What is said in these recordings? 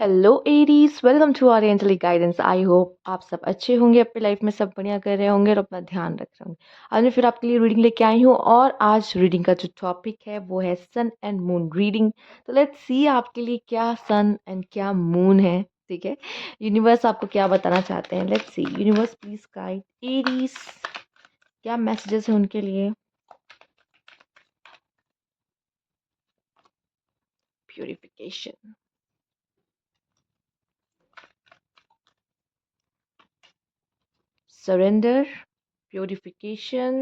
Hello Aries, welcome to our angelic guidance. I hope आप सब अच्छे होंगे, अपनी लाइफ में सब बढ़िया कर रहे होंगे और अपना ध्यान रख रहे होंगे। आज मैं फिर आपके लिए रीडिंग लेके आई हूँ और आज रीडिंग का जो टॉपिक है वो है सन एंड मून रीडिंग। तो लेट्स सी आपके लिए क्या सन एंड क्या मून है। ठीक है, यूनिवर्स आपको क्या बताना चाहते हैं। Let's see, universe please guide Aries, क्या मैसेजेस हैं उनके लिए। Purification, surrender, purification,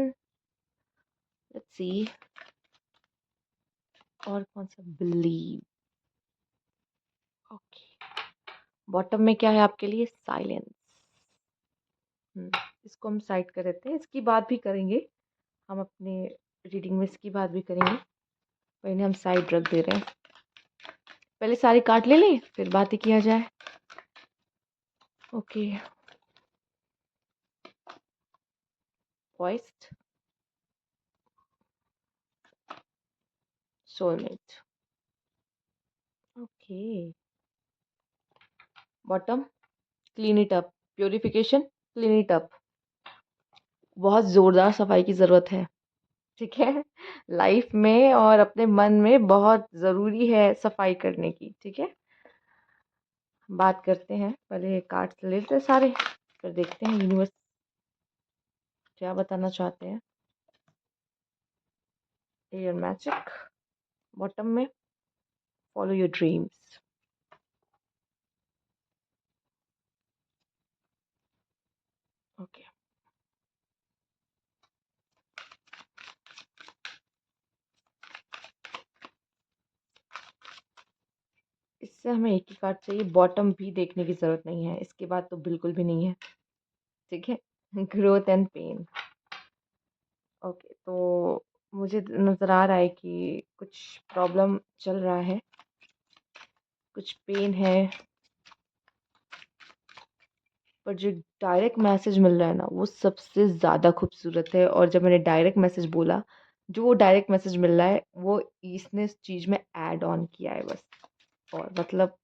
let's see, और कौन सा, बिलीव। ओके, बॉटम में क्या है आपके लिए, साइलेंस। इसको हम साइड कर देते हैं, इसकी बात भी करेंगे हम अपने रीडिंग में, इसकी बात भी करेंगे, पर इन्हें हम साइड रख दे रहे हैं। पहले सारी कार्ड ले लें फिर बात ही किया जाए। Okay, voiced, soulmate. Okay, bottom, clean it up, purification, clean it up. बहुत जोरदार सफाई की जरूरत है। ठीक है, लाइफ में और अपने मन में बहुत ज़रूरी है सफाई करने की। ठीक है, बात करते हैं, पहले कार्ड्स ले लेते हैं सारे, फिर देखते हैं यूनिवर्स क्या बताना चाहते हैं। एयर मैजिक, बॉटम में फॉलो योर ड्रीम्स। ओके, इससे हमें एक ही कार्ड चाहिए, बॉटम भी देखने की ज़रूरत नहीं है, इसके बाद तो बिल्कुल भी नहीं है। ठीक है, ग्रोथ एंड पेन। ओके, तो मुझे नज़र आ रहा है कि कुछ प्रॉब्लम चल रहा है, कुछ पेन है, पर जो डायरेक्ट मैसेज मिल रहा है ना वो सबसे ज़्यादा खूबसूरत है। और जब मैंने डायरेक्ट मैसेज बोला, जो वो डायरेक्ट मैसेज मिल रहा है वो इसने इस चीज़ में ऐड ऑन किया है बस। और मतलब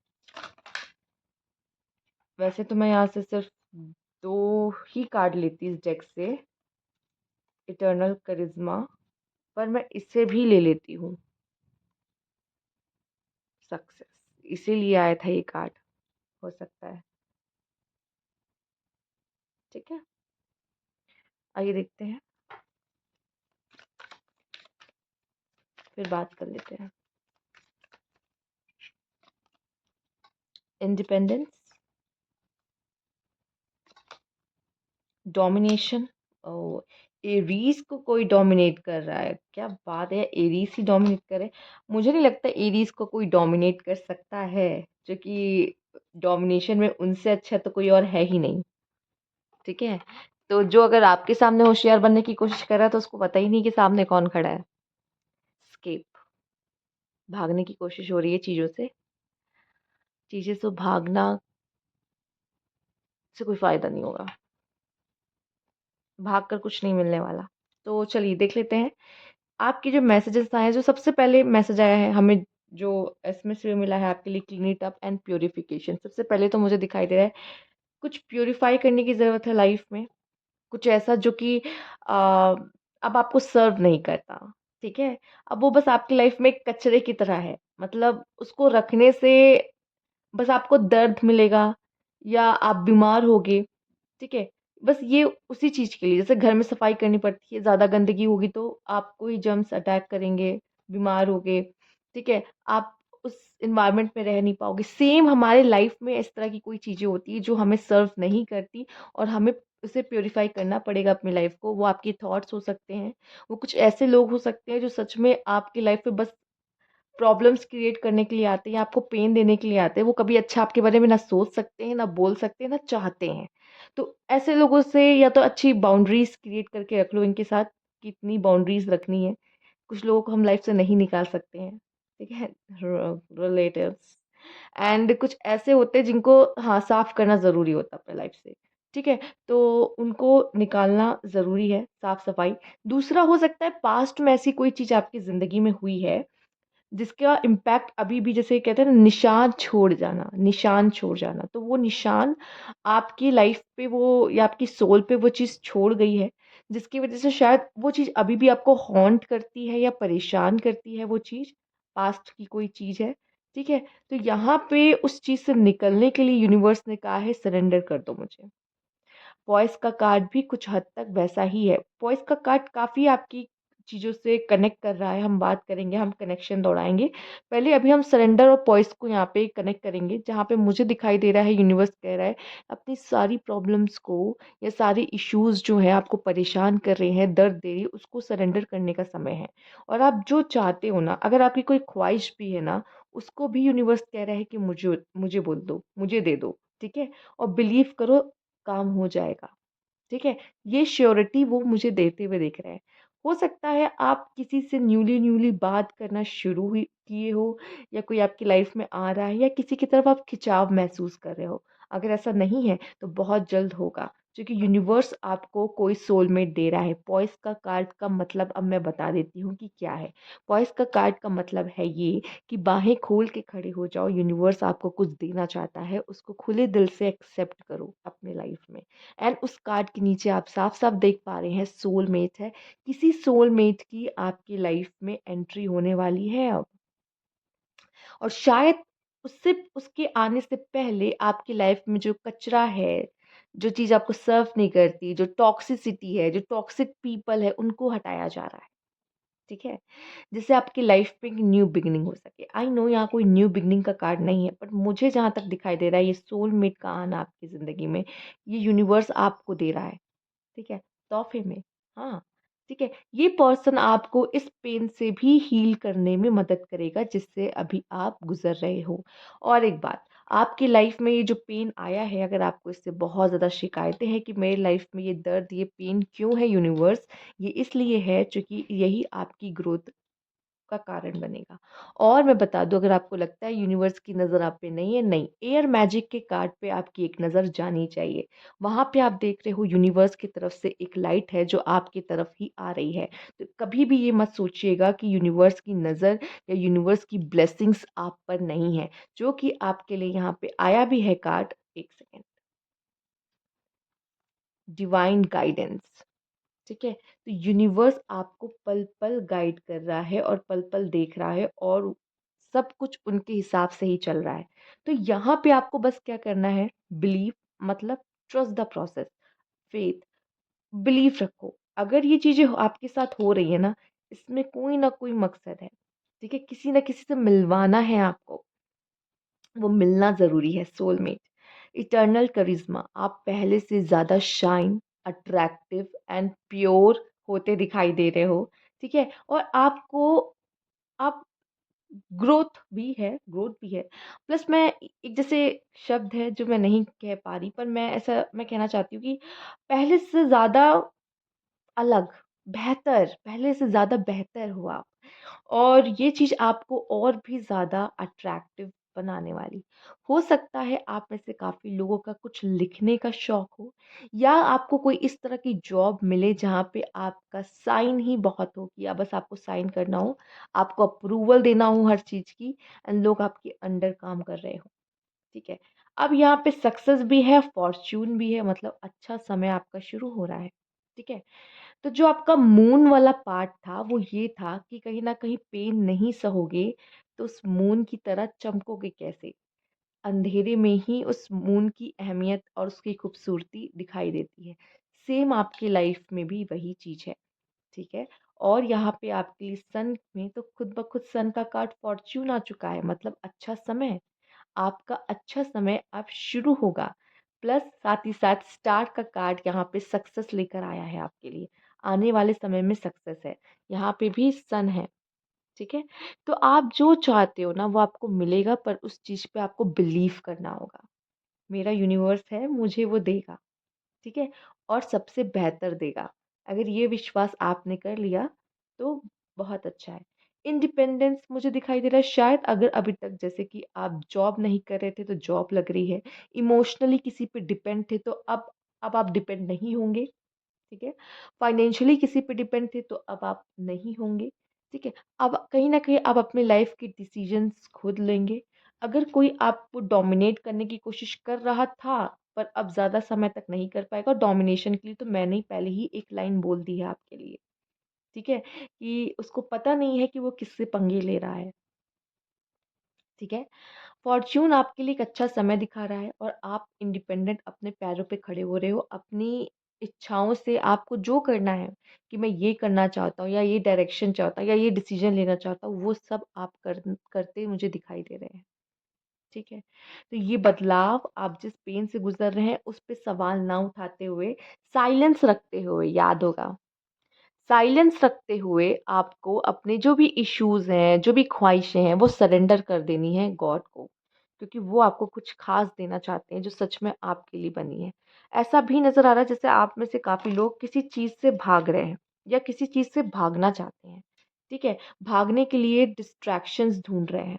वैसे तो मैं यहाँ से सिर्फ दो ही कार्ड लेती इस डेक से, इटर्नल करिश्मा, पर मैं इसे भी ले लेती हूँ, सक्सेस। इसीलिए आया था ये कार्ड, हो सकता है। ठीक है, आइए देखते हैं, फिर बात कर लेते हैं। Independence, domination. ओ, एरीज को कोई डोमिनेट कर रहा है, क्या बात है, एरीज ही डोमिनेट करे। मुझे नहीं लगता एरीज को कोई डोमिनेट कर सकता है, जो कि डोमिनेशन में उनसे अच्छा तो कोई और है ही नहीं। ठीक है, तो जो अगर आपके सामने होशियार बनने की कोशिश कर रहा है तो उसको पता ही नहीं कि सामने कौन खड़ा है। स्केप, भागने की कोशिश हो रही है चीज़ों से, चीज़ें से भागना से कोई फायदा नहीं होगा, भाग कर कुछ नहीं मिलने वाला। तो चलिए देख लेते हैं आपके जो मैसेजेस आए हैं। जो सबसे पहले मैसेज आया है हमें, जो एसएमएस में मिला है आपके लिए, clean it up and purification. सबसे पहले तो मुझे दिखाई दे रहा है कुछ प्योरीफाई करने की ज़रूरत है लाइफ में, कुछ ऐसा जो कि अब आपको सर्व नहीं करता। ठीक है, अब वो बस आपकी लाइफ में एक कचरे की तरह है, मतलब उसको रखने से बस आपको दर्द मिलेगा या आप बीमार होगे। ठीक है, बस ये उसी चीज़ के लिए, जैसे घर में सफाई करनी पड़ती है, ज़्यादा गंदगी होगी तो आपको ही जर्म्स अटैक करेंगे, बीमार होगे। ठीक है, आप उस इन्वायरमेंट में रह नहीं पाओगे। सेम हमारे लाइफ में इस तरह की कोई चीज़ें होती है जो हमें सर्व नहीं करती, और हमें उसे प्योरीफाई करना पड़ेगा अपनी लाइफ को। वो आपके थॉट्स हो सकते हैं, वो कुछ ऐसे लोग हो सकते हैं जो सच में आपकी लाइफ में बस प्रॉब्लम्स क्रिएट करने के लिए आते हैं या आपको पेन देने के लिए आते हैं। वो कभी अच्छा आपके बारे में ना सोच सकते हैं, ना बोल सकते हैं, ना चाहते हैं। तो ऐसे लोगों से या तो अच्छी बाउंड्रीज क्रिएट करके रख लो इनके साथ, कितनी बाउंड्रीज रखनी है। कुछ लोगों को हम लाइफ से नहीं निकाल सकते हैं। ठीक है, रिलेटिव्स एंड कुछ ऐसे होते हैं जिनको हाँ साफ करना ज़रूरी होता है अपने लाइफ से। ठीक है, तो उनको निकालना ज़रूरी है, साफ सफाई। दूसरा हो सकता है पास्ट में ऐसी कोई चीज़ आपकी ज़िंदगी में हुई है जिसका इम्पैक्ट अभी भी, जैसे कहते हैं ना, निशान छोड़ जाना, निशान छोड़ जाना, तो वो निशान आपकी लाइफ पे वो या आपकी सोल पे वो चीज़ छोड़ गई है, जिसकी वजह से शायद वो चीज़ अभी भी आपको हॉन्ट करती है या परेशान करती है। वो चीज़ पास्ट की कोई चीज़ है, ठीक है? तो यहाँ पे उस चीज़ से निकलने के लिए यूनिवर्स ने कहा है, सरेंडर कर दो मुझे। वॉइस का कार्ड भी कुछ हद तक वैसा ही है। वॉइस का कार्ड काफ़ी आपकी चीज़ों से कनेक्ट कर रहा है, हम बात करेंगे, हम कनेक्शन दौड़ाएँगे। पहले अभी हम सरेंडर और पॉइस को यहाँ पे कनेक्ट करेंगे, जहाँ पे मुझे दिखाई दे रहा है यूनिवर्स कह रहा है, अपनी सारी प्रॉब्लम्स को या सारे इश्यूज़ जो हैं आपको परेशान कर रहे हैं, दर्द दे रही है, उसको सरेंडर करने का समय है। और आप जो चाहते हो ना, अगर आपकी कोई ख्वाहिश भी है ना, उसको भी यूनिवर्स कह रहा है कि मुझे मुझे बोल दो, मुझे दे दो, ठीक है? और बिलीव करो, काम हो जाएगा। ठीक है? ये श्योरिटी वो मुझे देते हुए दिख रहे हैं। हो सकता है आप किसी से न्यूली न्यूली बात करना शुरू हुई किए हो, या कोई आपकी लाइफ में आ रहा है, या किसी की तरफ आप खिंचाव महसूस कर रहे हो। अगर ऐसा नहीं है तो बहुत जल्द होगा, क्योंकि यूनिवर्स आपको कोई सोलमेट दे रहा है। पॉइस का कार्ड का मतलब अब मैं बता देती हूँ कि क्या है। पॉइस का कार्ड का मतलब है ये कि बाहें खोल के खड़े हो जाओ, यूनिवर्स आपको कुछ देना चाहता है, उसको खुले दिल से एक्सेप्ट करो अपने लाइफ में। एंड उस कार्ड के नीचे आप साफ-साफ देख पा रहे हैं, सोलमेट है। किसी सोलमेट की आपकी लाइफ में एंट्री होने वाली है अब। और शायद उससे उसके आने से पहले आपकी लाइफ में जो कचरा है, जो चीज़ आपको सर्व नहीं करती, जो टॉक्सिसिटी है, जो टॉक्सिक पीपल है, उनको हटाया जा रहा है। ठीक है? जिससे आपकी लाइफ में एक न्यू बिगिनिंग हो सके। आई नो यहाँ कोई न्यू बिगिनिंग का कार्ड नहीं है, बट मुझे जहाँ तक दिखाई दे रहा है, ये सोलमेट का आना आपकी ज़िंदगी में, ये यूनिवर्स आपको दे रहा है। ठीक है? तोहफ़े में। हाँ, ठीक है? ये पर्सन आपको इस पेन से भी हील करने में मदद करेगा, जिससे अभी आप गुज़र रहे हो। और एक बात, आपकी लाइफ़ में ये जो पेन आया है, अगर आपको इससे बहुत ज़्यादा शिकायतें हैं कि मेरी लाइफ़ में ये दर्द, ये पेन क्यों है यूनिवर्स, ये इसलिए है चूँकि यही आपकी ग्रोथ का कारण बनेगा। और मैं बता दूँ, अगर आपको लगता है यूनिवर्स की नज़र आप पे नहीं है, नहीं, एयर मैजिक के कार्ड पे आपकी एक नज़र जानी चाहिए। वहाँ पे आप देख रहे हो यूनिवर्स की तरफ से एक लाइट है जो आपकी तरफ ही आ रही है। तो कभी भी ये मत सोचिएगा कि यूनिवर्स की नज़र या यूनिवर्स की ब्लेसिंग्स आप पर नहीं है, जो कि आपके लिए यहाँ पे आया भी है कार्ड। 1 सेकंड। Divine guidance. ठीक है? तो यूनिवर्स आपको पल-पल गाइड कर रहा है और पल-पल देख रहा है, और सब कुछ उनके हिसाब से ही चल रहा है। तो यहाँ पे आपको बस क्या करना है, बिलीव, मतलब trust the process, faith, believe रखो। अगर ये चीज़ें आपके साथ हो रही है ना, इसमें कोई ना कोई मकसद है। ठीक है? किसी न किसी से मिलवाना है आपको। वो मिलना ज़रूरी है, सोलमेट। इटर्नल करिश्मा, आप पहले से ज़्यादा शाइन, अट्रैक्टिव एंड प्योर होते दिखाई दे रहे हो, ठीक है? और आपको आप ग्रोथ भी है। प्लस मैं एक जैसे शब्द है जो मैं नहीं कह पा रही, पर मैं कहना चाहती हूँ कि पहले से ज़्यादा अलग, बेहतर, पहले से ज़्यादा बेहतर हो आप। और ये चीज़ आपको और भी ज़्यादा अट्रैक्टिव बनाने वाली। हो सकता है आप में से काफ़ी लोगों का कुछ लिखने का शौक हो, या आपको कोई इस तरह की जॉब मिले जहाँ पे आपका साइन ही बहुत हो, कि या बस आपको साइन करना हो, आपको अप्रूवल देना हो हर चीज़ की, एंड लोग आपके अंडर काम कर रहे हों, ठीक है? अब यहाँ पे सक्सेस भी है, फॉर्च्यून भी है, मतलब अच्छा समय आपका शुरू हो रहा है, ठीक है? तो जो आपका मून वाला पार्ट था, वो ये था कि कहीं न कहीं पेन नहीं सहोगे, तो उस मून की तरह चमकोगे कैसे? अंधेरे में ही उस मून की अहमियत और उसकी खूबसूरती दिखाई देती है। सेम आपकी लाइफ में भी वही चीज़ है, ठीक है? और यहाँ पे आपके लिए सन में तो खुद ब खुद सन का कार्ड फॉर्च्यून आ चुका है, मतलब अच्छा समय। आपका अच्छा समय अब शुरू होगा। प्लस साथ ही साथ स्टार का कार्ड यहाँ पे सक्सेस लेकर आया है आपके लिए। आने वाले समय में सक्सेस है। यहाँ पे भी सन है, ठीक है? तो आप जो चाहते हो ना वो आपको मिलेगा, पर उस चीज़ पे आपको बिलीव करना होगा। मेरा यूनिवर्स है, मुझे वो देगा, ठीक है? और सबसे बेहतर देगा। अगर ये विश्वास आपने कर लिया, तो बहुत अच्छा है। इंडिपेंडेंस मुझे दिखाई दे रहा है, शायद अगर अभी तक जैसे कि आप जॉब नहीं कर रहे थे तो जॉब लग रही है। इमोशनली किसी पे डिपेंड थे तो अब आप डिपेंड नहीं होंगे, ठीक है? फाइनेंशियली किसी पे डिपेंड थे तो अब आप नहीं होंगे, ठीक है? अब कहीं न कहीं आप अपनी लाइफ़ के डिसीज़न्स खुद लेंगे। अगर कोई आपको डोमिनेट करने की कोशिश कर रहा था, पर अब ज़्यादा समय तक नहीं कर पाएगा, डोमिनेशन के लिए तो मैंने ही पहले ही एक लाइन बोल दी है आपके लिए, ठीक है? कि उसको पता नहीं है कि वो किससे पंगे ले रहा है, ठीक है? फॉर्च्यून आपके लिए एक अच्छा समय दिखा रहा है और आप इंडिपेंडेंट अपने पैरों पे खड़े हो रहे हो। अपनी इच्छाओं से आपको जो करना है कि मैं ये करना चाहता हूँ या ये डायरेक्शन चाहता हूँ या ये डिसीजन लेना चाहता हूँ, वो सब आप करते मुझे दिखाई दे रहे हैं। ठीक है? तो ये बदलाव आप जिस पेन से गुज़र रहे हैं, उस पे सवाल ना उठाते हुए, साइलेंस रखते हुए, याद होगा। साइलेंस रखते हुए आपको अपने जो भी इश्यूज़ हैं, जो भी ख्वाहिशें हैं, वो सरेंडर कर देनी है गॉड को। क्योंकि वो आपको कुछ ख़ास देना चाहते हैं, जो सच में आपके लिए बनी है। ऐसा भी नज़र आ रहा है जैसे आप में से काफ़ी लोग किसी चीज़ से भाग रहे हैं या किसी चीज़ से भागना चाहते हैं। ठीक है? भागने के लिए डिस्ट्रैक्शंस ढूँढ रहे हैं।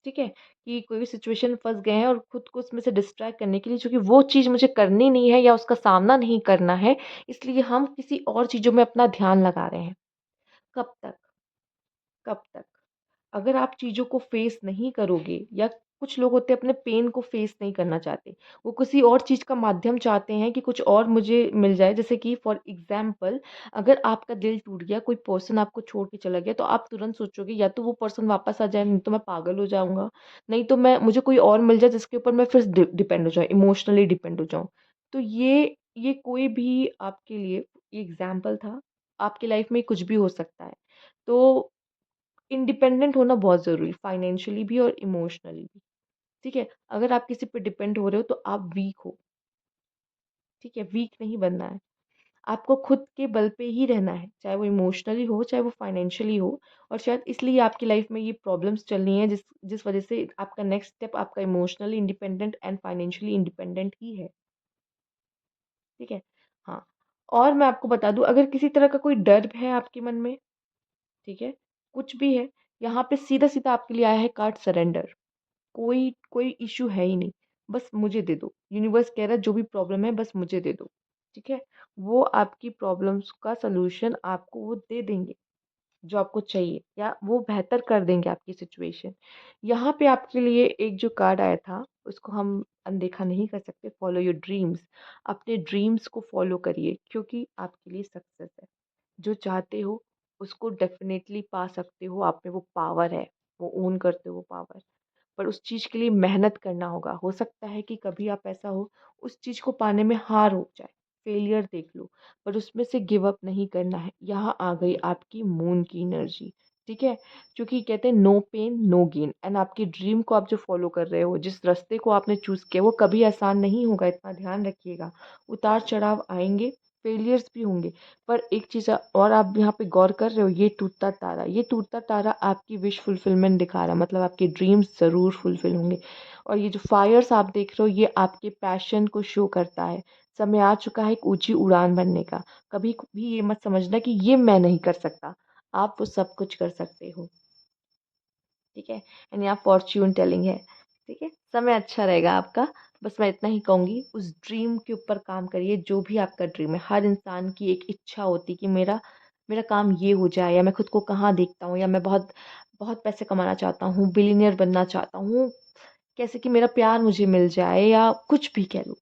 ठीक है? कि कोई भी सिचुएशन में फँस गए हैं और खुद को उसमें से डिस्ट्रैक्ट करने के लिए, चूँकि वो चीज़ मुझे करनी नहीं है या उसका सामना नहीं करना है, इसलिए हम किसी और चीज़ों में अपना ध्यान लगा रहे हैं। कब तक? कब तक? अगर आप चीज़ों को फ़ेस नहीं करोगे, या कुछ लोग होते हैं अपने पेन को फ़ेस नहीं करना चाहते। वो किसी और चीज़ का माध्यम चाहते हैं कि कुछ और मुझे मिल जाए। जैसे कि फॉर एग्ज़ाम्पल, अगर आपका दिल टूट गया, कोई पर्सन आपको छोड़ के चला गया, तो आप तुरंत सोचोगे या तो वो पर्सन वापस आ जाए, नहीं तो मैं पागल हो जाऊँगा, नहीं तो मैं मुझे कोई और मिल जाए जिसके ऊपर मैं फिर डिपेंड हो जाऊँ, इमोशनली डिपेंड हो जाऊँ। तो ये कोई भी आपके लिए ये एग्ज़ाम्पल था, आपकी लाइफ़ में कुछ भी हो सकता है। तो इंडिपेंडेंट होना बहुत ज़रूरी, फाइनेंशियली भी और इमोशनली भी, ठीक है? अगर आप किसी पे डिपेंड हो रहे हो तो आप वीक हो, ठीक है? वीक नहीं बनना है। आपको खुद के बल पे ही रहना है, चाहे वो इमोशनली हो, चाहे वो फाइनेंशियली हो, और शायद इसलिए आपकी लाइफ में ये प्रॉब्लम्स चल रही हैं, जिस जिस वज़ह से आपका नेक्स्ट स्टेप आपका emotionally independent and financially independent ही है, ठीक है? हाँ, और मैं आपको बता दूँ, अगर किसी तरह का कोई डर है आपके मन में, ठीक है? कुछ भी है, यहाँ पे सीधा-सीधा आपके लिए आया है कार्ड सरेंडर। कोई कोई इश्यू है ही नहीं, बस मुझे दे दो। यूनिवर्स कह रहा है जो भी प्रॉब्लम है बस मुझे दे दो, ठीक है? वो आपकी प्रॉब्लम्स का सॉल्यूशन आपको वो दे देंगे, जो आपको चाहिए, या वो बेहतर कर देंगे आपकी सिचुएशन। यहाँ पे आपके लिए एक जो कार्ड आया था, उसको हम अनदेखा नहीं कर सकते, फॉलो योर ड्रीम्स। अपने ड्रीम्स को फॉलो करिए, क्योंकि आपके लिए सक्सेस है। जो चाहते हो उसको डेफ़िनेटली पा सकते हो, आप में वो पावर है, वो ओन करते हो वो पावर। पर उस चीज़ के लिए मेहनत करना होगा। हो सकता है कि कभी आप ऐसा हो, उस चीज़ को पाने में हार हो जाए, फेलियर देख लो, पर उसमें से गिव अप नहीं करना है। यहाँ आ गई आपकी मून की एनर्जी, ठीक है? क्योंकि कहते हैं no pain no gain, and आपकी ड्रीम को आप जो फ़ॉलो कर रहे हो, जिस रास्ते को आपने चूज़ किया, वो कभी आसान नहीं होगा, इतना ध्यान रखिएगा। उतार-चढ़ाव आएँगे, फेलियर्स भी होंगे, पर एक चीज़ और आप यहाँ पे गौर कर रहे हो, ये टूटता तारा आपकी विश फुलफिलमेंट दिखा रहा है, मतलब आपके ड्रीम्स ज़रूर फुलफिल होंगे। और ये जो फायर्स आप देख रहे हो, ये आपके पैशन को शो करता है। समय आ चुका है एक ऊँची उड़ान भरने का। कभी भी ये मत समझना कि ये मैं नहीं कर सकता, आप वो सब कुछ कर सकते हो। ठीक है? एंड यहाँ फॉर्च्यून टेलिंग है, ठीक है? समय अच्छा रहेगा आपका, बस मैं इतना ही कहूँगी, उस ड्रीम के ऊपर काम करिए, जो भी आपका ड्रीम है। हर इंसान की एक इच्छा होती है कि मेरा मेरा काम ये हो जाए, या मैं खुद को कहाँ देखता हूँ, या मैं बहुत बहुत पैसे कमाना चाहता हूँ, बिलियनियर बनना चाहता हूँ, कैसे कि मेरा प्यार मुझे मिल जाए, या कुछ भी कह लो।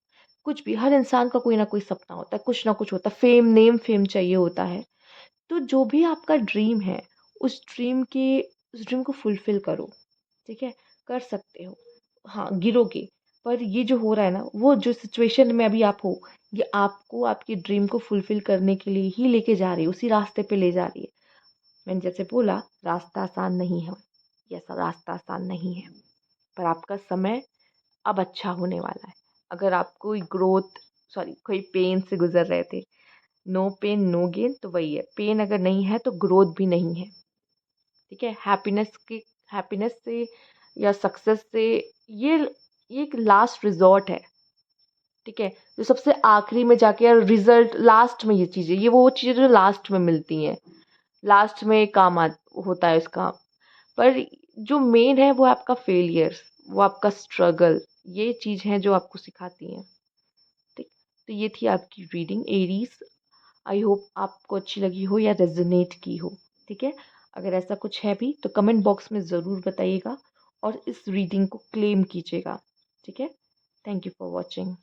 कुछ भी, हर इंसान का कोई ना कोई सपना होता है, कुछ ना कुछ होता है, फेम चाहिए होता है। तो जो भी आपका ड्रीम है, उस ड्रीम के उस ड्रीम को फुलफ़िल करो, ठीक है? कर सकते हो। हाँ, गिरोगे, पर ये जो हो रहा है ना, वो जो सिचुएशन में अभी आप हो, ये आपको आपकी ड्रीम को फुलफ़िल करने के लिए ही लेके जा रही है, उसी रास्ते पे ले जा रही है। मैंने जैसे बोला, रास्ता आसान नहीं है, ये ऐसा रास्ता आसान नहीं है, पर आपका समय अब अच्छा होने वाला है। अगर आप कोई पेन से गुज़र रहे थे, नो पेन नो गेन, तो वही है, पेन अगर नहीं है तो ग्रोथ भी नहीं है, ठीक है? हैप्पीनेस से या सक्सेस से, ये ये एक लास्ट रिज़ॉर्ट है, ठीक है? जो सबसे आखिरी में जाके, या रिज़ल्ट लास्ट में, ये वो चीज़ें जो लास्ट में मिलती हैं, लास्ट में काम आ होता है इसका। पर जो मेन है वो आपका फेलियर्स, वो आपका स्ट्रगल, ये चीज़ है जो आपको सिखाती हैं, ठीक? तो ये थी आपकी रीडिंग एरीज़। आई होप आपको अच्छी लगी हो या रेज़ोनेट की हो, ठीक है? अगर ऐसा कुछ है भी तो कमेंट बॉक्स में ज़रूर बताइएगा और इस रीडिंग को क्लेम कीजिएगा। ठीक है? Thank you for watching.